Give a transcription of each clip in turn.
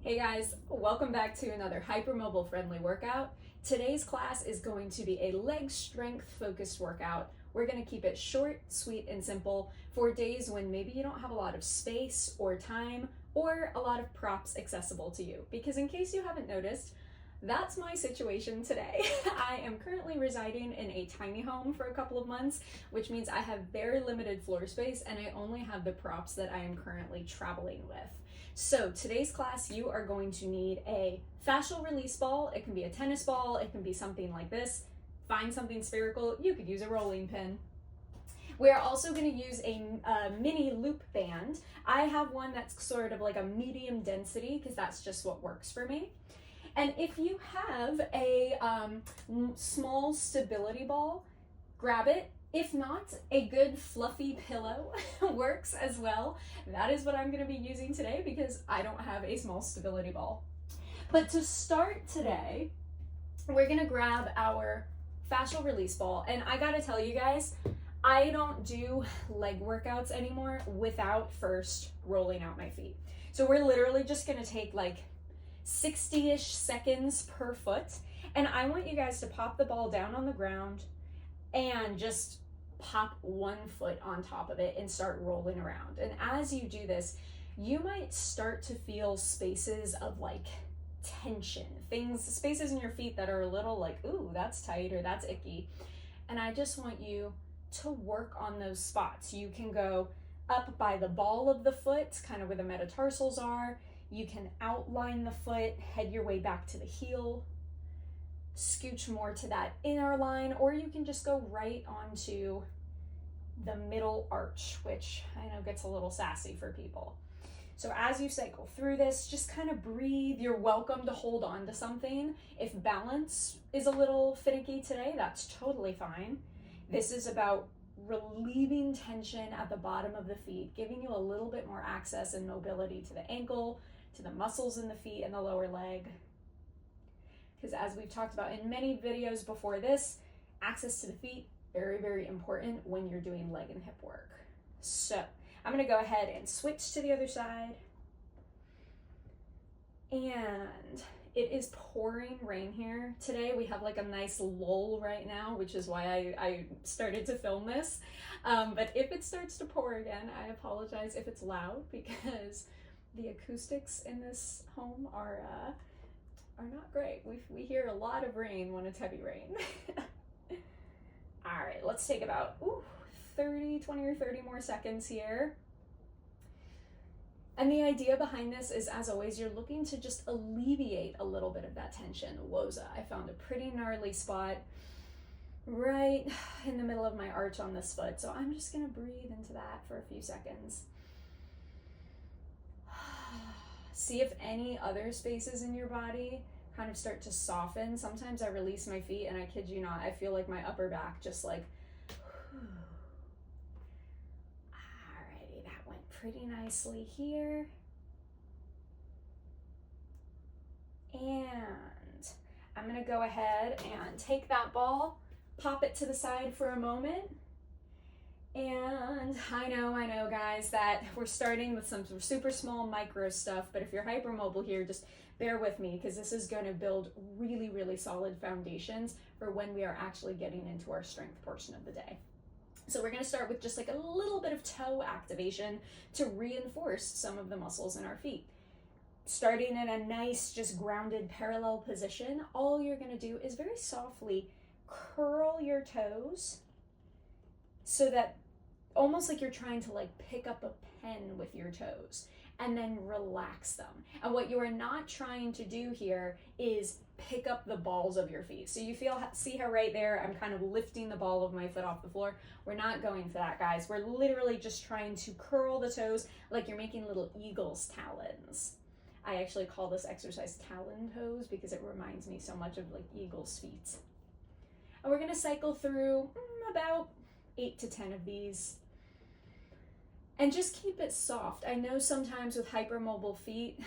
Hey guys, welcome back to another Hypermobile Friendly Workout. Today's class is going to be a leg strength focused workout. We're going to keep it short, sweet, and simple for days when maybe you don't have a lot of space or time or a lot of props accessible to you. Because in case you haven't noticed, that's my situation today. I am currently residing in a tiny home for a couple of months, which means I have very limited floor space and I only have the props that I am currently traveling with. So today's class, you are going to need a fascial release ball. It can be a tennis ball, it can be something like this. Find something spherical, you could use a rolling pin. We're also going to use a mini loop band. I have one that's sort of like a medium density because that's just what works for me. And if you have a small stability ball, grab it. If not, a good fluffy pillow works as well. That is what I'm going to be using today because I don't have a small stability ball. But to start today, we're going to grab our fascial release ball. And I got to tell you guys, I don't do leg workouts anymore without first rolling out my feet. So we're literally just going to take like 60-ish seconds per foot. And I want you guys to pop the ball down on the ground and just pop one foot on top of it and start rolling around. And as you do this, you might start to feel spaces of like tension, spaces in your feet that are a little like, ooh, that's tight or that's icky. And I just want you to work on those spots. You can go up by the ball of the foot, kind of where the metatarsals are. You can outline the foot, head your way back to the heel, scooch more to that inner line, or you can just go right onto the middle arch, which I know gets a little sassy for people. So as you cycle through this, just kind of breathe. You're welcome to hold on to something. If balance is a little finicky today, that's totally fine. This is about relieving tension at the bottom of the feet, giving you a little bit more access and mobility to the ankle, to the muscles in the feet and the lower leg. Because as we've talked about in many videos before this, access to the feet, very, very important when you're doing leg and hip work. So I'm gonna go ahead and switch to the other side. And it is pouring rain here. Today we have like a nice lull right now, which is why I started to film this. But if it starts to pour again, I apologize if it's loud because the acoustics in this home are not great. We hear a lot of rain when it's heavy rain. All right, let's take about 20 or 30 more seconds here. And the idea behind this is, as always, you're looking to just alleviate a little bit of that tension. Woza, I found a pretty gnarly spot right in the middle of my arch on this foot. So I'm just gonna breathe into that for a few seconds. See if any other spaces in your body kind of start to soften. Sometimes I release my feet and I kid you not, I feel like my upper back just like, alrighty, that went pretty nicely here. And I'm gonna go ahead and take that ball, pop it to the side for a moment. And I know guys that we're starting with some super small micro stuff, but if you're hypermobile here, just bear with me because this is going to build really, really solid foundations for when we are actually getting into our strength portion of the day. So we're going to start with just like a little bit of toe activation to reinforce some of the muscles in our feet. Starting in a nice, just grounded parallel position, all you're going to do is very softly curl your toes so that almost like you're trying to like pick up a pen with your toes and then relax them. And what you are not trying to do here is pick up the balls of your feet. So you see how right there, I'm kind of lifting the ball of my foot off the floor. We're not going for that, guys. We're literally just trying to curl the toes like you're making little eagle's talons. I actually call this exercise talon toes because it reminds me so much of like eagle's feet. And we're gonna cycle through about 8 to 10 of these. And just keep it soft. I know sometimes with hypermobile feet,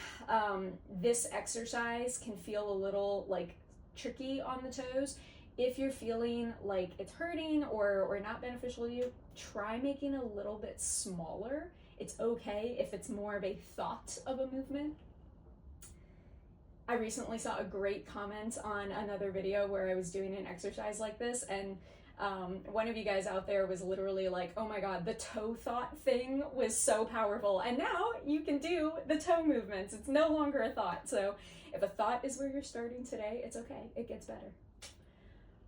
this exercise can feel a little like tricky on the toes. If you're feeling like it's hurting or not beneficial to you, try making it a little bit smaller. It's okay if it's more of a thought of a movement. I recently saw a great comment on another video where I was doing an exercise like this, and one of you guys out there was literally like, oh my god, the toe thought thing was so powerful, and now you can do the toe movements. It's no longer a thought. So if a thought is where you're starting today, it's okay, it gets better.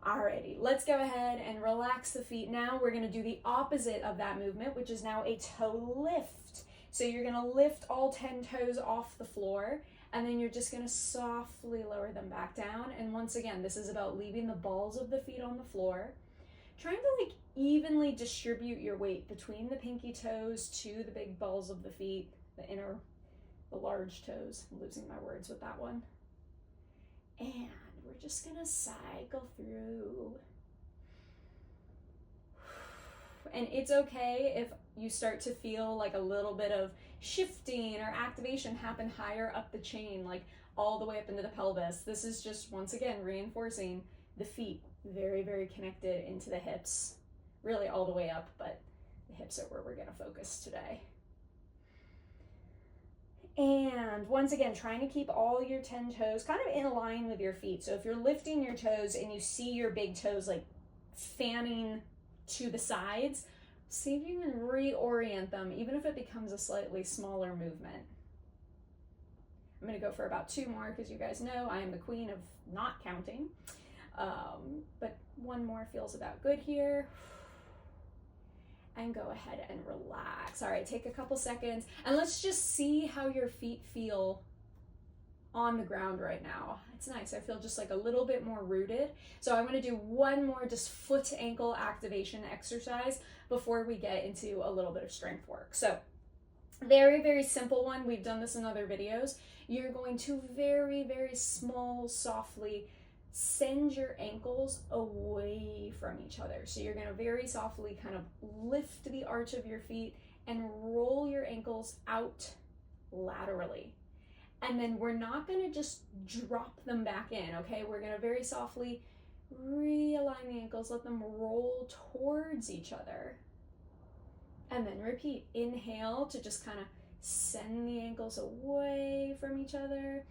Alrighty, let's go ahead and relax the feet. Now we're gonna do the opposite of that movement, which is now a toe lift. So you're gonna lift all 10 toes off the floor, and then you're just gonna softly lower them back down. And once again, this is about leaving the balls of the feet on the floor, trying to like evenly distribute your weight between the pinky toes to the big balls of the feet, the large toes. I'm losing my words with that one. And we're just gonna cycle through. And it's okay if you start to feel like a little bit of shifting or activation happen higher up the chain, like all the way up into the pelvis. This is just, once again, reinforcing the feet very, very connected into the hips, really all the way up, but the hips are where we're gonna focus today. And once again, trying to keep all your 10 toes kind of in line with your feet. So if you're lifting your toes and you see your big toes like fanning to the sides, see if you can reorient them, even if it becomes a slightly smaller movement. I'm gonna go for about 2 more because you guys know I am the queen of not counting. But 1 more feels about good here. And go ahead and relax. All right, take a couple seconds and let's just see how your feet feel on the ground right now. It's nice. I feel just like a little bit more rooted. So I'm going to do 1 more just foot to ankle activation exercise before we get into a little bit of strength work. So very, very simple one. We've done this in other videos. You're going to very, very small, softly send your ankles away from each other. So you're going to very softly kind of lift the arch of your feet and roll your ankles out laterally. And then we're not going to just drop them back in, okay? We're going to very softly realign the ankles, let them roll towards each other. And then repeat. Inhale to just kind of send the ankles away from each other.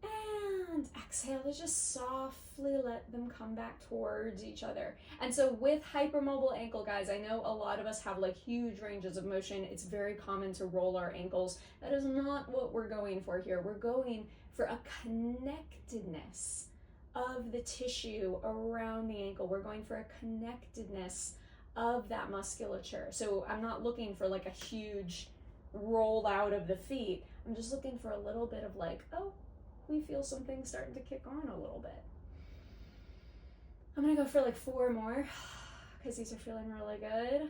And exhale to just softly let them come back towards each other. And so with hypermobile ankle, guys, I know a lot of us have like huge ranges of motion. It's very common to roll our ankles. That is not what we're going for here. We're going for a connectedness of the tissue around the ankle. We're going for a connectedness of that musculature. So I'm not looking for like a huge roll out of the feet. I'm just looking for a little bit of like, oh, we feel some things starting to kick on a little bit. I'm gonna go for like 4 more because these are feeling really good.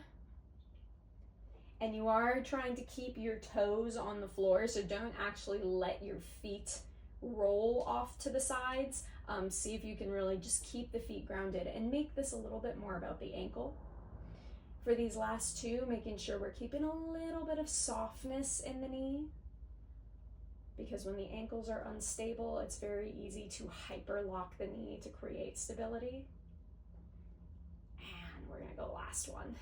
And you are trying to keep your toes on the floor, so don't actually let your feet roll off to the sides. See if you can really just keep the feet grounded and make this a little bit more about the ankle. For these last 2, making sure we're keeping a little bit of softness in the knee, because when the ankles are unstable, it's very easy to hyperlock the knee to create stability. And we're gonna go last one.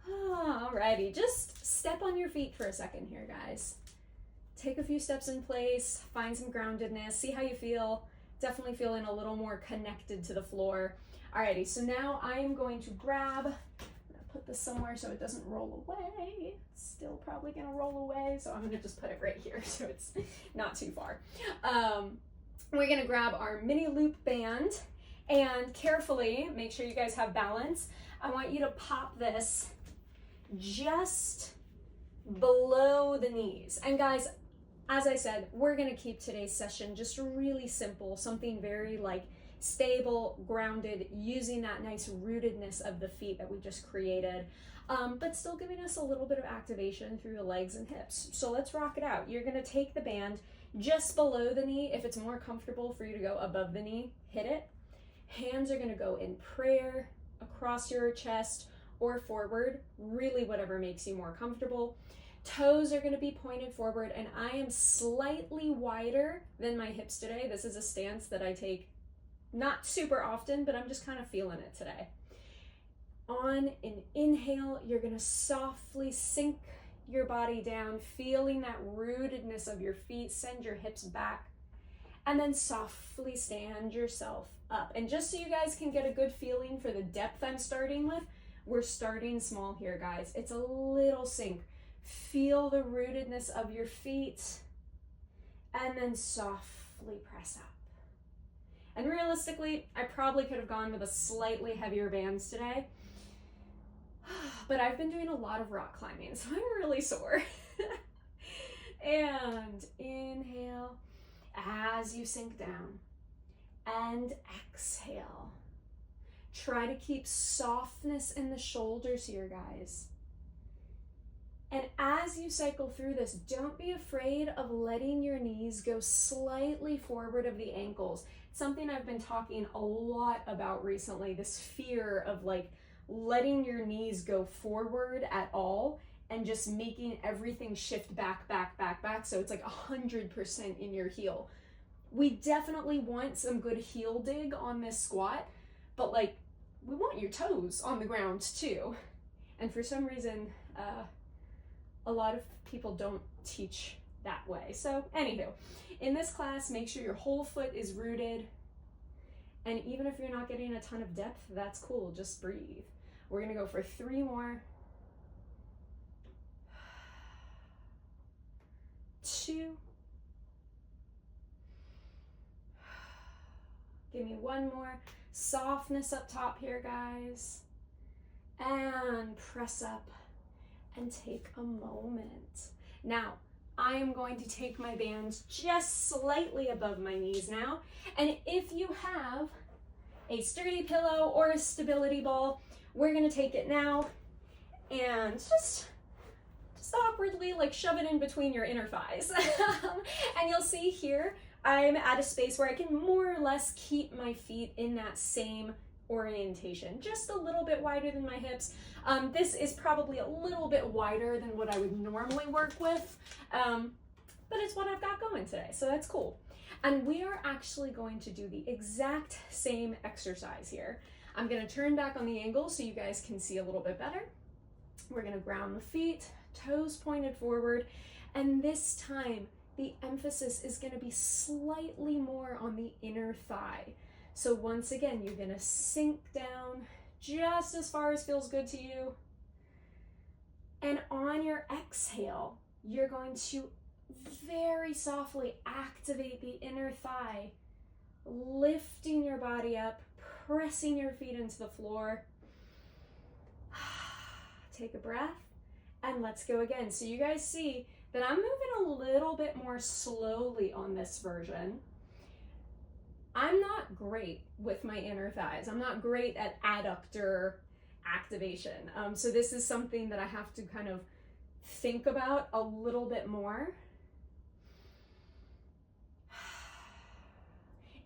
Alrighty, just step on your feet for a second here, guys. Take a few steps in place, find some groundedness, see how you feel. Definitely feeling a little more connected to the floor. Alrighty, so now I am going to grab, put this somewhere so it doesn't roll away. It's still probably gonna roll away, so I'm gonna just put it right here so it's not too far. We're gonna grab our mini loop band and carefully make sure you guys have balance. I want you to pop this just below the knees. And guys, as I said, we're gonna keep today's session just really simple, something very like stable, grounded, using that nice rootedness of the feet that we just created, but still giving us a little bit of activation through the legs and hips. So let's rock it out. You're gonna take the band just below the knee. If it's more comfortable for you to go above the knee, hit it. Hands are gonna go in prayer, across your chest, or forward, really whatever makes you more comfortable. Toes are gonna be pointed forward, and I am slightly wider than my hips today. This is a stance that I take not super often, but I'm just kind of feeling it today. On an inhale, you're gonna softly sink your body down, feeling that rootedness of your feet. Send your hips back. And then softly stand yourself up. And just so you guys can get a good feeling for the depth I'm starting with, we're starting small here, guys. It's a little sink. Feel the rootedness of your feet. And then softly press up. And realistically, I probably could have gone with a slightly heavier bands today. But I've been doing a lot of rock climbing, so I'm really sore. And inhale as you sink down. And exhale. Try to keep softness in the shoulders here, guys. And as you cycle through this, don't be afraid of letting your knees go slightly forward of the ankles. It's something I've been talking a lot about recently, this fear of like letting your knees go forward at all and just making everything shift back. So it's like 100% in your heel. We definitely want some good heel dig on this squat, but like we want your toes on the ground too. And for some reason, a lot of people don't teach that way. So anywho, in this class, make sure your whole foot is rooted. And even if you're not getting a ton of depth, that's cool. Just breathe. We're gonna go for 3 more. 2. Give me 1 more. Softness up top here, guys. And press up and take a moment. Now, I am going to take my bands just slightly above my knees now. And if you have a sturdy pillow or a stability ball, we're gonna take it now and just awkwardly like shove it in between your inner thighs. And you'll see here, I'm at a space where I can more or less keep my feet in that same orientation, just a little bit wider than my hips. This is probably a little bit wider than what I would normally work with, but it's what I've got going today, so that's cool. And we are actually going to do the exact same exercise here. I'm gonna turn back on the angle so you guys can see a little bit better. We're gonna ground the feet, toes pointed forward, and this time the emphasis is gonna be slightly more on the inner thigh. So once again, you're gonna sink down just as far as feels good to you. And on your exhale, you're going to very softly activate the inner thigh, lifting your body up, pressing your feet into the floor. Take a breath and let's go again. So you guys see that I'm moving a little bit more slowly on this version. I'm not great with my inner thighs. I'm not great at adductor activation. So this is something that I have to kind of think about a little bit more.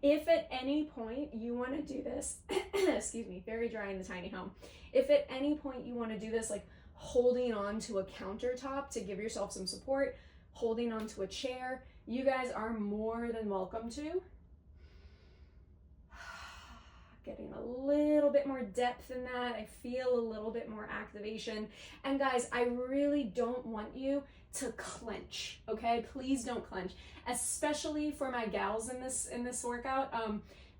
If at any point you want to do this, excuse me, very dry in the tiny home. If at any point you want to do this, like holding on to a countertop to give yourself some support, holding on to a chair, you guys are more than welcome to. Getting a little bit more depth in that. I feel a little bit more activation. And guys, I really don't want you to clench, okay? Please don't clench, especially for my gals in this workout,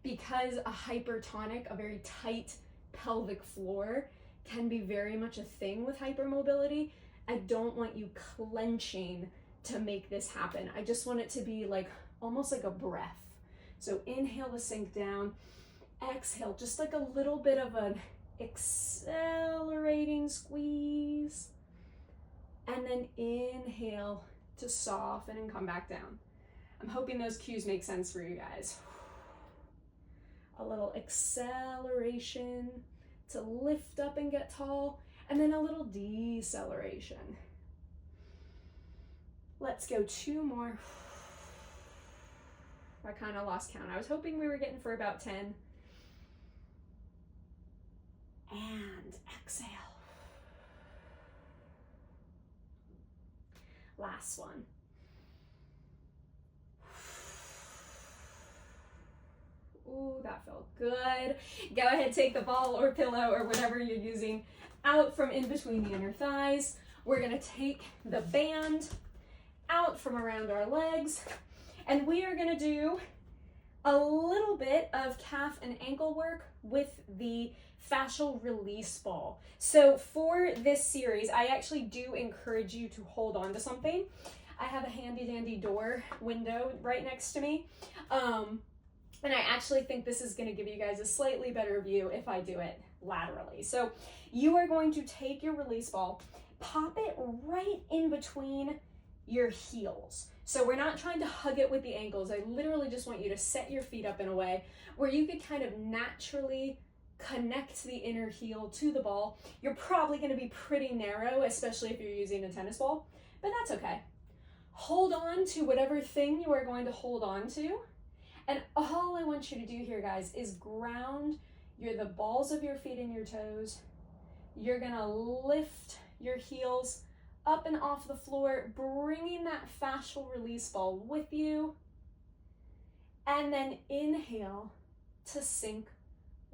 because a hypertonic, a very tight pelvic floor can be very much a thing with hypermobility. I don't want you clenching to make this happen. I just want it to be like almost like a breath. So inhale to sink down, exhale, just like a little bit of an accelerating squeeze, and then inhale to soften and come back down. I'm hoping those cues make sense for you guys. A little acceleration to lift up and get tall, and then a little deceleration. Let's go 2 more. I kind of lost count. I was hoping we were getting for about 10. And exhale. Last one. Ooh, that felt good. Go ahead, take the ball or pillow or whatever you're using out from in between the inner thighs. we're gonna take the band out from around our legs, and we are gonna do a little bit of calf and ankle work with the fascial release ball. So for this series, I actually do encourage you to hold on to something. I have a handy dandy door window right next to me. And I actually think this is gonna give you guys a slightly better view if I do it laterally. So you are going to take your release ball, pop it right in between your heels. So we're not trying to hug it with the ankles. I literally just want you to set your feet up in a way where you could kind of naturally connect the inner heel to the ball. You're probably going to be pretty narrow, especially if you're using a tennis ball, but that's okay. Hold on to whatever thing you are going to hold on to. And all I want you to do here, guys, is ground the balls of your feet and your toes. You're going to lift your heels up and off the floor, bringing that fascial release ball with you, and then inhale to sink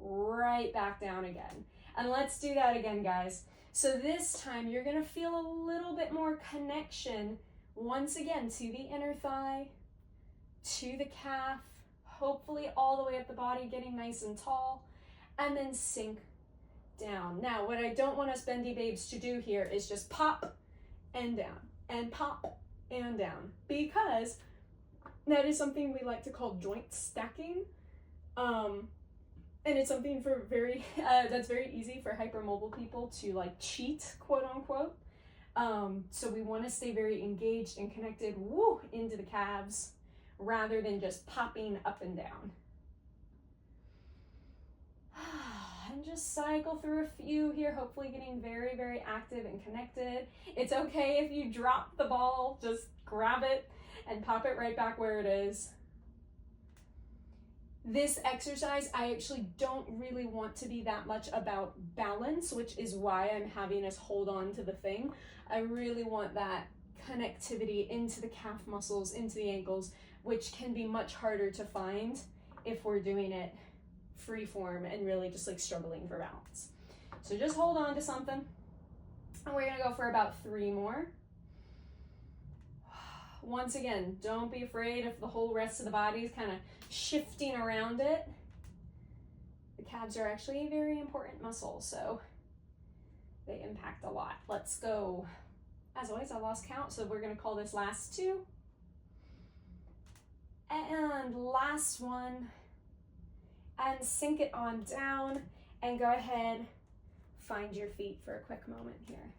right back down again. And let's do that again, guys. So this time you're gonna feel a little bit more connection once again to the inner thigh, to the calf, hopefully all the way up the body, getting nice and tall, and then sink down. Now, what I don't want us bendy babes to do here is just pop and down, and pop and down, because that is something we like to call joint stacking, and it's something for that's very easy for hypermobile people to like cheat, quote unquote. So we want to stay very engaged and connected into the calves rather than just popping up and down. And just cycle through a few here, hopefully getting very, very active and connected. It's okay if you drop the ball, just grab it and pop it right back where it is. This exercise, I actually don't really want to be that much about balance, which is why I'm having us hold on to the thing. I really want that connectivity into the calf muscles, into the ankles, which can be much harder to find if we're doing it free form and really just like struggling for balance. So just hold on to something, and we're gonna go for about 3 more. Once again, don't be afraid if the whole rest of the body is kind of shifting around it. The calves are actually a very important muscle, so they impact a lot. Let's go. As always, I lost count, so we're gonna call this last 2. And last one. And sink it on down, and go ahead, find your feet for a quick moment here.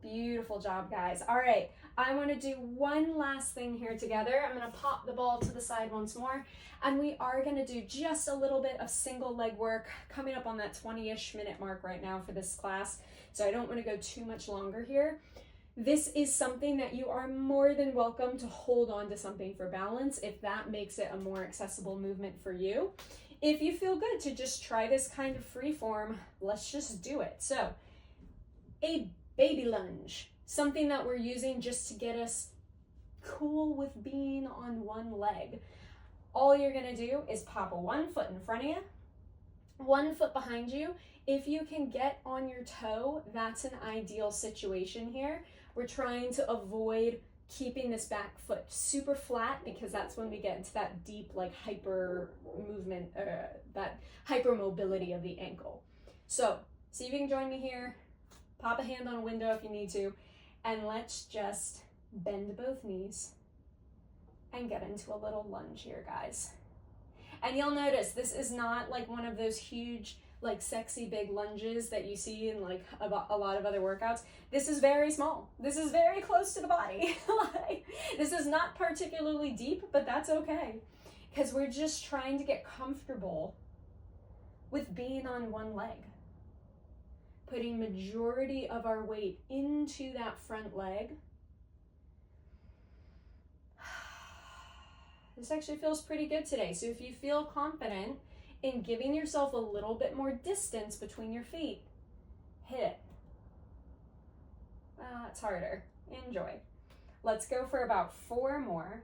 Beautiful job, guys. All right, I want to do one last thing here together. I'm going to pop the ball to the side once more, and we are going to do just a little bit of single leg work, coming up on that 20-ish minute mark right now for this class, so I don't want to go too much longer here. This is something that you are more than welcome to hold on to something for balance if that makes it a more accessible movement for you. If you feel good to just try this kind of free form, let's just do it. So, a baby lunge, something that we're using just to get us cool with being on one leg. All you're gonna do is pop 1 foot in front of you, 1 foot behind you. If you can get on your toe, that's an ideal situation here. We're trying to avoid keeping this back foot super flat, because that's when we get into that deep like hyper movement, that hypermobility of the ankle. So see if you can join me here. Pop a hand on a window if you need to, and let's just bend both knees and get into a little lunge here, guys. And you'll notice this is not like one of those huge like sexy big lunges that you see in like a lot of other workouts. This is very small. This is very close to the body. This is not particularly deep, but that's okay, because we're just trying to get comfortable with being on one leg, putting majority of our weight into that front leg. This actually feels pretty good today. So if you feel confident in giving yourself a little bit more distance between your feet, hit it. It's harder. Enjoy. Let's go for about 4 more.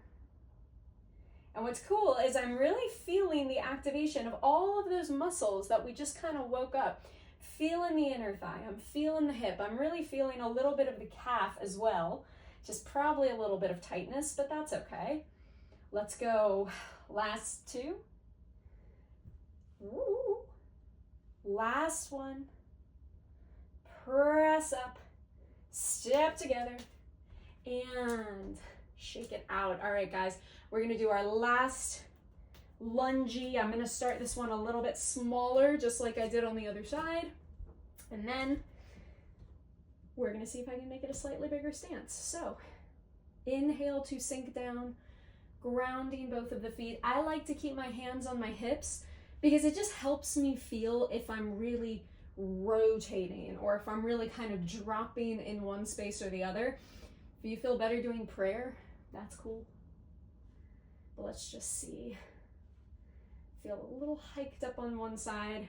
And what's cool is I'm really feeling the activation of all of those muscles that we just kind of woke up. feeling the inner thigh, I'm feeling the hip, I'm really feeling a little bit of the calf as well, just probably a little bit of tightness, but that's okay. Let's go last two. Ooh. Last one. Press up, step together, and shake it out. All right, guys, we're gonna do our last lungy. I'm gonna start this one a little bit smaller, just like I did on the other side. And then we're gonna see if I can make it a slightly bigger stance. So inhale to sink down, grounding both of the feet. I like to keep my hands on my hips because it just helps me feel if I'm really rotating or if I'm really kind of dropping in one space or the other. If you feel better doing prayer, that's cool. But let's just see. Feel a little hiked up on one side.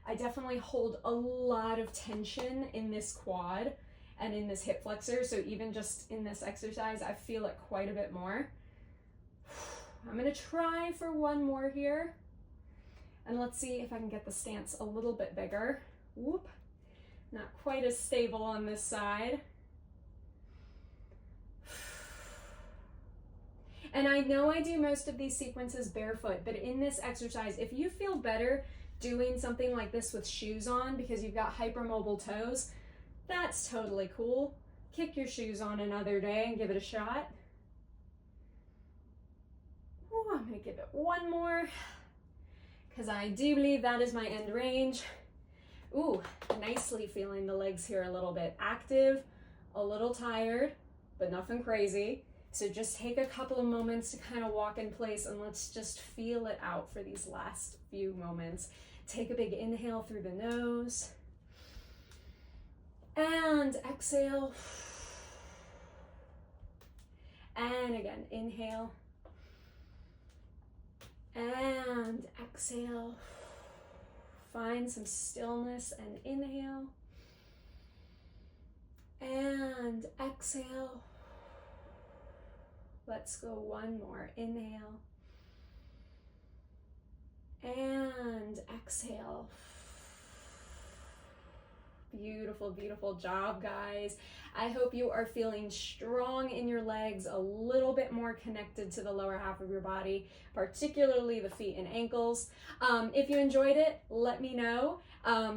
I definitely hold a lot of tension in this quad and in this hip flexor, so even just in this exercise, I feel it quite a bit more. I'm gonna try for one more here. And let's see if I can get the stance a little bit bigger. Whoop. Not quite as stable on this side. And I know I do most of these sequences barefoot, but in this exercise, if you feel better doing something like this with shoes on because you've got hypermobile toes, that's totally cool. Kick your shoes on another day and give it a shot. Ooh, I'm gonna give it one more, because I do believe that is my end range. Ooh, nicely feeling the legs here a little bit active, a little tired, but nothing crazy. So just take a couple of moments to kind of walk in place and let's just feel it out for these last few moments. Take a big inhale through the nose. And exhale. And again, inhale. And exhale. Find some stillness and inhale. And exhale. Let's go one more. Inhale. And exhale. Beautiful, beautiful job, guys. I hope you are feeling strong in your legs, a little bit more connected to the lower half of your body, particularly the feet and ankles. If you enjoyed it, let me know.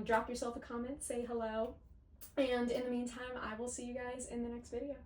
Drop yourself a comment, say hello. And in the meantime, I will see you guys in the next video.